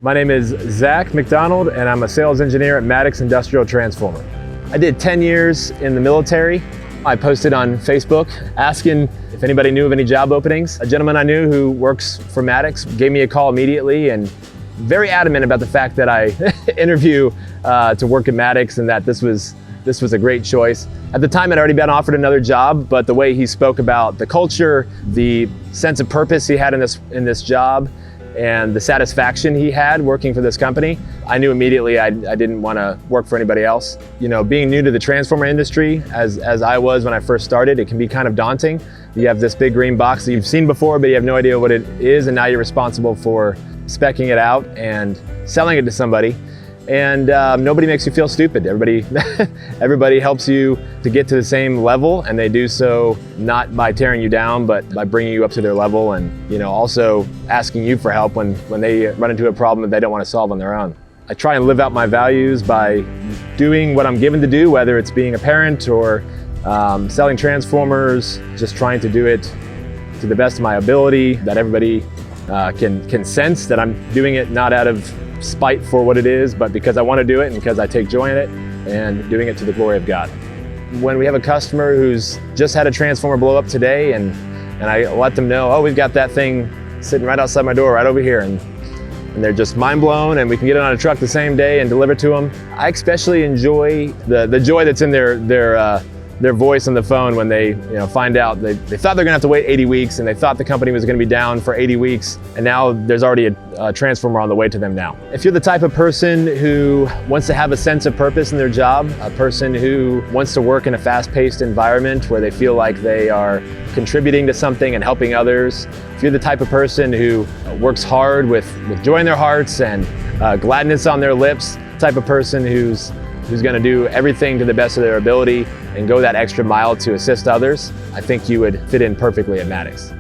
My name is Zach McDonald, and I'm a sales engineer at Maddox Industrial Transformer. I did 10 years in the military. I posted on Facebook asking if anybody knew of any job openings. A gentleman I knew who works for Maddox gave me a call immediately and very adamant about the fact that I interview to work at Maddox and that this was a great choice. At the time, I'd already been offered another job, but the way he spoke about the culture, the sense of purpose he had in this job, and the satisfaction he had working for this company, I knew immediately I didn't want to work for anybody else. You know, being new to the transformer industry, as I was when I first started, it can be kind of daunting. You have this big green box that you've seen before, but you have no idea what it is, and now you're responsible for speccing it out and selling it to somebody. And nobody makes you feel stupid. Everybody helps you to get to the same level, and they do so not by tearing you down, but by bringing you up to their level, and also asking you for help when they run into a problem that they don't want to solve on their own. I try and live out my values by doing what I'm given to do, whether it's being a parent or selling transformers, just trying to do it to the best of my ability, that everybody can sense that I'm doing it not out of spite for what it is, but because I want to do it and because I take joy in it and doing it to the glory of God. When we have a customer who's just had a transformer blow up today and I let them know, oh, we've got that thing sitting right outside my door right over here, and they're just mind blown, and we can get it on a truck the same day and deliver to them. I especially enjoy the joy that's in their voice on the phone when they find out they thought they're gonna have to wait 80 weeks and they thought the company was gonna be down for 80 weeks, and now there's already a transformer on the way to them now. If you're the type of person who wants to have a sense of purpose in their job, a person who wants to work in a fast-paced environment where they feel like they are contributing to something and helping others, if you're the type of person who works hard with joy in their hearts and gladness on their lips, type of person who's going to do everything to the best of their ability and go that extra mile to assist others, I think you would fit in perfectly at Maddox.